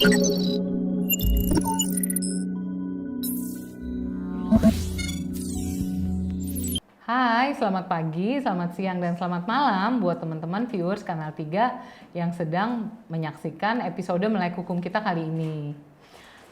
Hai, selamat pagi, selamat siang, dan selamat malam buat teman-teman viewers Kanal 3 yang sedang menyaksikan episode Melek Hukum kita kali ini.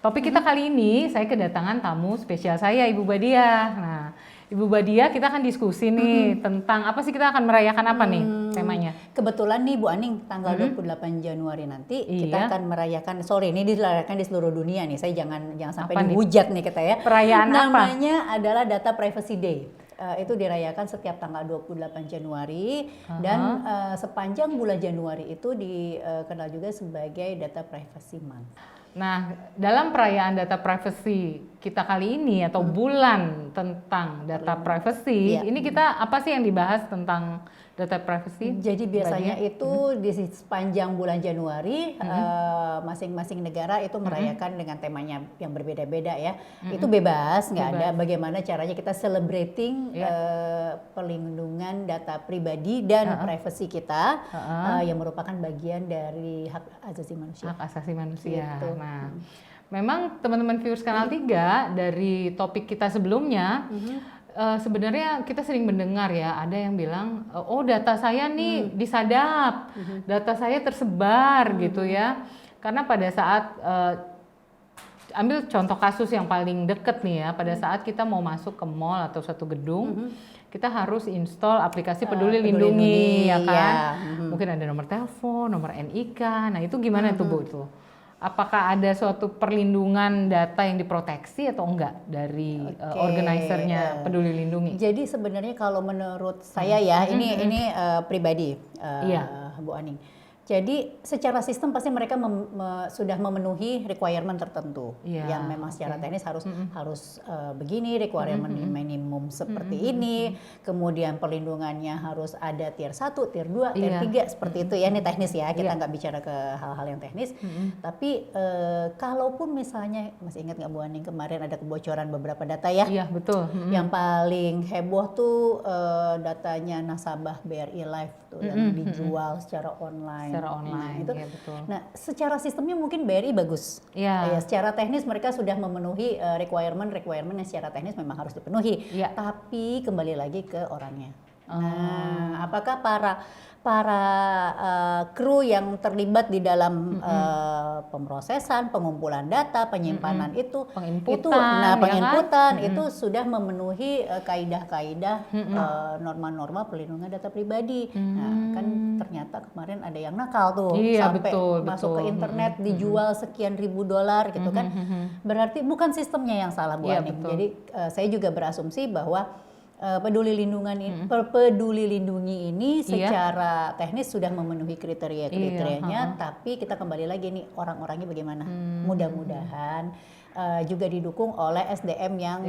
Topik kita kali ini, saya kedatangan tamu spesial saya, Ibu Badiah. Nah, Ibu Badiah, kita akan diskusi nih tentang apa sih, kita akan merayakan apa nih temanya? Kebetulan nih Bu Aning, tanggal 28 Januari nanti kita Iya. akan merayakan, sore ini dirayakan di seluruh dunia nih. Saya jangan sampai Apa nih? dihujat nih kita ya. Perayaan apa? Namanya adalah Data Privacy Day. Itu dirayakan setiap tanggal 28 Januari dan sepanjang bulan Januari itu dikenal juga sebagai Data Privacy Month. Nah, dalam perayaan data privacy kita kali ini atau bulan tentang data privacy, Iya. ini kita apa sih yang dibahas tentang data privacy? Jadi biasanya itu di sepanjang bulan Januari masing-masing negara itu merayakan dengan temanya yang berbeda-beda ya. Itu bebas, nggak ada bagaimana caranya kita celebrating perlindungan data pribadi dan privasi kita yang merupakan bagian dari hak asasi manusia. Hak asasi manusia. Gitu. Nah, memang teman-teman viewers Kanal 3 dari topik kita sebelumnya sebenarnya kita sering mendengar ya, ada yang bilang, oh data saya nih disadap, data saya tersebar gitu ya. Karena pada saat ambil contoh kasus yang paling deket nih ya, pada saat kita mau masuk ke mall atau suatu gedung, kita harus install aplikasi Peduli Lindungi ya kan. Mungkin ada nomor telepon, nomor NIK. Nah, itu gimana tuh Bu itu? Apakah ada suatu perlindungan data yang diproteksi atau enggak dari organisernya Peduli Lindungi? Jadi sebenarnya kalau menurut saya ya, ini pribadi Bu Aning. Jadi secara sistem pasti mereka sudah memenuhi requirement tertentu yang memang secara teknis harus begini, requirement minimum seperti ini, kemudian perlindungannya harus ada tier 1, tier 2, tier 3 seperti itu ya, ini teknis ya, kita nggak bicara ke hal-hal yang teknis. Tapi kalaupun misalnya, masih ingat nggak Bu Aning kemarin ada kebocoran beberapa data ya? Iya betul. Yang paling heboh tuh datanya nasabah BRI Life tuh yang dijual secara online. Itu. Ya, betul. Nah, secara sistemnya mungkin BRI bagus. Ya, secara teknis mereka sudah memenuhi requirement yang secara teknis memang harus dipenuhi. Tapi kembali lagi ke orangnya. Nah, apakah para kru yang terlibat di dalam pemrosesan, pengumpulan data, penyimpanan penginputan itu sudah memenuhi kaidah-kaidah norma-norma perlindungan data pribadi. Nah, kan ternyata kemarin ada yang nakal tuh sampai masuk ke internet dijual sekian ribu dolar gitu kan. Berarti bukan sistemnya yang salah Bu Aning. Jadi saya juga berasumsi bahwa Peduli Lindungi ini secara teknis sudah memenuhi kriteria-kriterianya, tapi kita kembali lagi nih orang-orangnya bagaimana. Mudah-mudahan juga didukung oleh SDM yang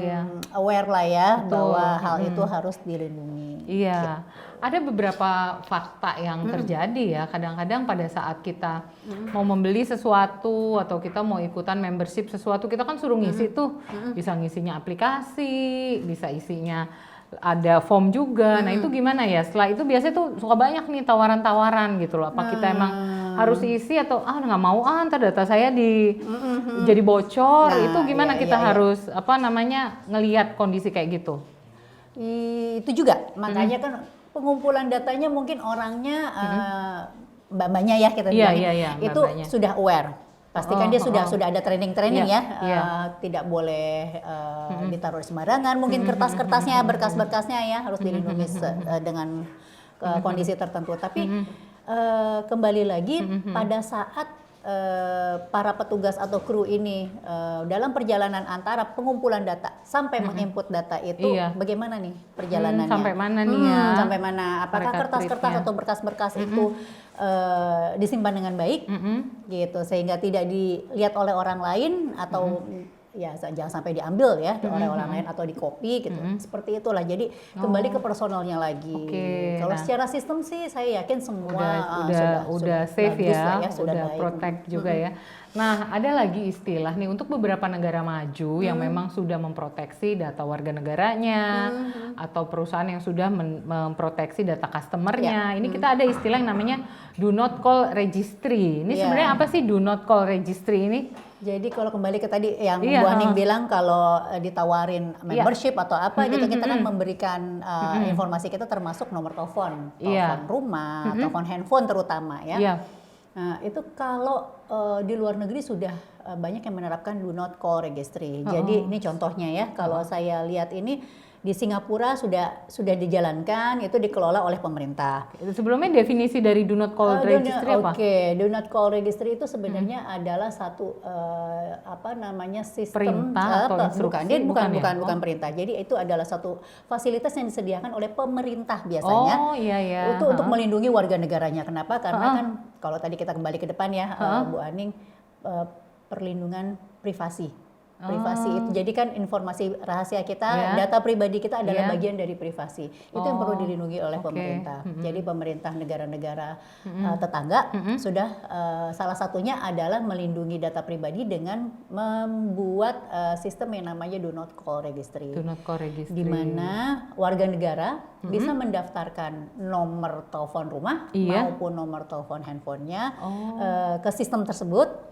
aware lah ya bahwa hal itu harus dilindungi. Iya, ada beberapa fakta yang terjadi ya. Kadang-kadang pada saat kita mau membeli sesuatu atau kita mau ikutan membership sesuatu, kita kan suruh ngisi tuh, bisa ngisinya aplikasi, bisa isinya ada form juga. Nah itu gimana ya? Setelah itu biasanya tuh suka banyak nih tawaran-tawaran gitu loh. Apa kita emang harus isi atau nggak mau ntar data saya jadi bocor. Itu gimana kita harus ngelihat kondisi kayak gitu? Itu juga makanya kan pengumpulan datanya mungkin orangnya mbak-mbaknya ya kita bilang itu sudah aware. Pastikan dia sudah ada training tidak boleh ditaruh sembarangan. Mungkin kertas-kertasnya, berkas-berkasnya ya harus dilindungi dengan kondisi tertentu. Tapi kembali lagi pada saat para petugas atau kru ini dalam perjalanan antara pengumpulan data sampai menginput data itu bagaimana nih perjalanannya? Sampai mana nih ya? Sampai mana? Apakah kertas-kertas atau berkas-berkas itu disimpan dengan baik gitu sehingga tidak dilihat oleh orang lain atau ya jangan sampai diambil ya oleh orang lain atau di copy gitu. Seperti itulah. Jadi kembali ke personalnya lagi. Kalau secara sistem sih saya yakin semua udah safe ya, sudah udah baik. protect juga ya. Nah, ada lagi istilah nih untuk beberapa negara maju yang memang sudah memproteksi data warga negaranya atau perusahaan yang sudah memproteksi data customernya. Ini kita ada istilah yang namanya do not call registry. Ini sebenarnya apa sih do not call registry ini? Jadi kalau kembali ke tadi yang Bu Aning bilang kalau ditawarin membership atau apa gitu, kita kan memberikan informasi kita termasuk nomor telepon rumah, telepon handphone terutama ya. Nah itu kalau di luar negeri sudah banyak yang menerapkan do not call registry. Jadi ini contohnya ya, kalau saya lihat ini di Singapura sudah dijalankan, itu dikelola oleh pemerintah. Sebelumnya definisi dari do not call registry apa? Do not call registry itu sebenarnya adalah satu sistem perintah atau instruksi? Bukan perintah. Jadi itu adalah satu fasilitas yang disediakan oleh pemerintah biasanya. Untuk melindungi warga negaranya. Kenapa? Karena kan kalau tadi kita kembali ke depan ya, Bu Aning, perlindungan privasi itu. Jadi kan informasi rahasia kita, data pribadi kita adalah bagian dari privasi. Itu yang perlu dilindungi oleh pemerintah. Jadi pemerintah negara-negara tetangga sudah salah satunya adalah melindungi data pribadi dengan membuat sistem yang namanya do not call registry. Do not call registry. Di mana warga negara bisa mendaftarkan nomor telepon rumah maupun nomor telepon handphonenya ke sistem tersebut.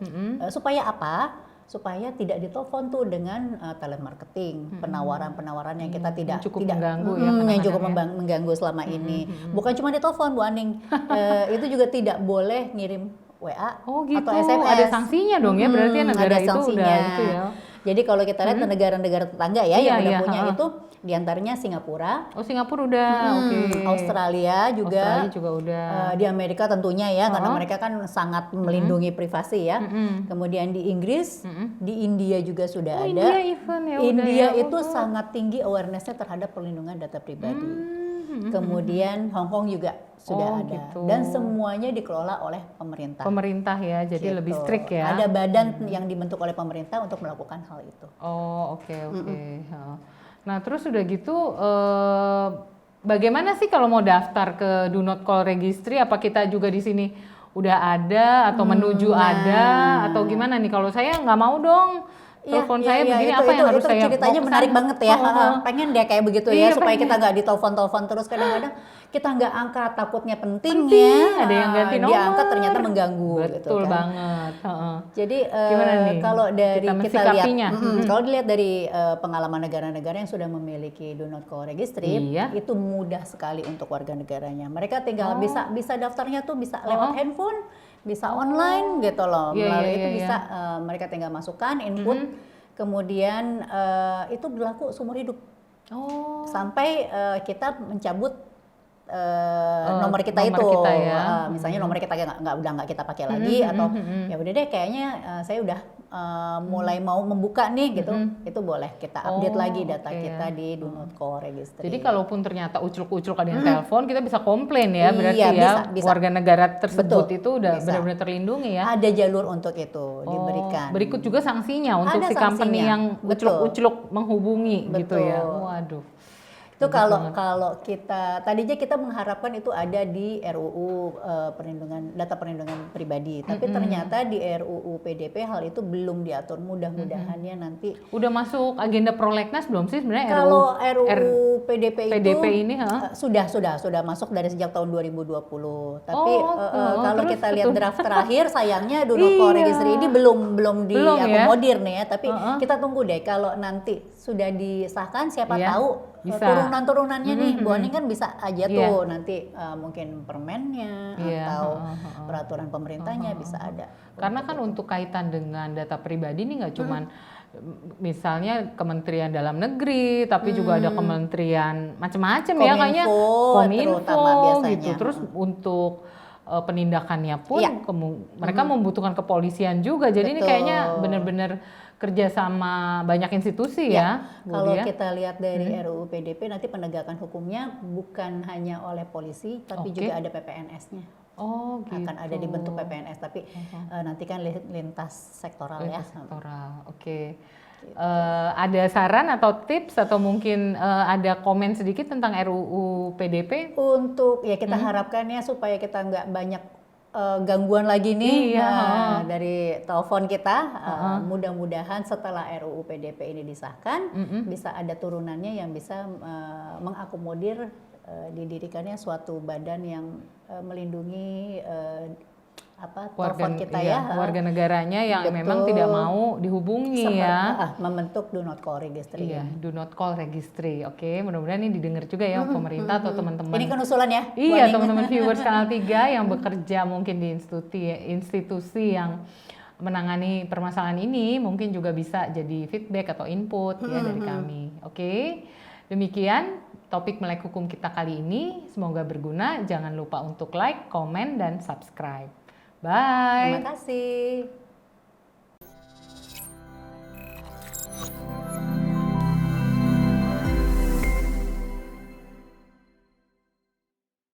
Supaya apa? Supaya tidak ditelepon tuh dengan telemarketing, penawaran-penawaran yang kita tidak mengganggu yang cukup mengganggu selama ini. Bukan cuma ditelepon, Bu Aning, itu juga tidak boleh ngirim WA atau SMS. Ada sanksinya dong ya, berarti negara itu udah gitu ya. Jadi kalau kita lihat negara-negara tetangga ya yang udah punya itu, diantaranya Singapura. Singapura udah, Australia juga udah. Di Amerika tentunya ya, karena mereka kan sangat melindungi privasi ya. Kemudian di Inggris, di India juga sudah ada. India itu sangat tinggi awareness-nya terhadap perlindungan data pribadi. Kemudian Hong Kong juga sudah ada. Gitu. Dan semuanya dikelola oleh pemerintah. Pemerintah ya, jadi lebih strict ya. Ada badan yang dibentuk oleh pemerintah untuk melakukan hal itu. Oke. Nah terus udah gitu, bagaimana sih kalau mau daftar ke do not call registry? Apa kita juga di sini udah ada atau menuju ada atau gimana nih? Kalau saya nggak mau dong. Telepon saya begini, apa yang harus saya ceritanya menarik banget ya. Pengen deh kayak begitu ya, supaya kita nggak ditelepon-telepon terus. Kadang-kadang kita nggak angkat, takutnya penting ya. Ada yang ganti nomor. Diangkat ternyata mengganggu. Betul gitu kan. banget. Jadi kalau dari kita lihat, kalau dilihat dari pengalaman negara-negara yang sudah memiliki do not call registry, itu mudah sekali untuk warga negaranya. Mereka tinggal bisa daftarnya tuh bisa lewat handphone, bisa online gitu loh. Melalui itu bisa mereka tinggal masukkan input, kemudian itu berlaku seumur hidup. Sampai kita mencabut nomor kita itu, misalnya nomor kita udah nggak kita pakai lagi, atau ya udah deh kayaknya saya udah mulai mau membuka nih gitu, itu boleh kita update lagi data kita di do not call registry. Jadi kalaupun ternyata ucluk-ucluk ada yang telepon, kita bisa komplain ya, berarti bisa. Warga negara tersebut itu udah benar-benar terlindungi ya. Ada jalur untuk itu diberikan. Berikut juga sanksinya untuk si company yang ucluk-ucluk menghubungi gitu ya. Waduh. Itu kalau kita tadinya kita mengharapkan itu ada di RUU data perlindungan pribadi, tapi ternyata di RUU PDP hal itu belum diatur. Mudah-mudahan ya nanti. Udah masuk agenda prolegnas belum sih sebenarnya? Kalau RUU PDP ini sudah masuk dari sejak tahun 2020. Tapi kalau kita lihat draft terakhir, sayangnya do not call registry ini belum diakomodir nih ya. Tapi kita tunggu deh, kalau nanti sudah disahkan, siapa tahu turunan-turunannya nih, Bu Aning kan bisa aja tuh nanti mungkin permennya atau peraturan pemerintahnya bisa ada. Karena kan untuk kaitan dengan data pribadi ini nggak cuman misalnya Kementerian Dalam Negeri, tapi juga ada kementerian macam-macam ya, kayaknya Kominfo gitu. Terus untuk penindakannya pun mereka membutuhkan kepolisian juga. Jadi ini kayaknya benar-benar kerjasama banyak institusi ya. Kalau kita lihat dari RUU PDP nanti penegakan hukumnya bukan hanya oleh polisi, tapi juga ada PPNS-nya. Gitu. Akan ada dibentuk PPNS, tapi nanti kan lintas sektoral ya. Sektoral, oke. Ada saran atau tips atau mungkin ada komen sedikit tentang RUU PDP? Untuk ya kita harapkannya supaya kita nggak banyak gangguan lagi nih dari telepon kita. Mudah-mudahan setelah RUU PDP ini disahkan bisa ada turunannya yang bisa mengakomodir didirikannya suatu badan yang melindungi telepon kita warga negaranya yang memang tidak mau dihubungi membentuk do not call registry. Iya, do not call registry. Oke, mudah-mudahan ini didengar juga ya pemerintah atau teman-teman. Ini kan usulan ya. Iya, teman-teman viewers Kanal 3 yang bekerja mungkin di institusi yang menangani permasalahan ini mungkin juga bisa jadi feedback atau input ya dari kami. Oke. Demikian topik Melek Hukum kita kali ini. Semoga berguna. Jangan lupa untuk like, komen, dan subscribe. Bye. Terima kasih.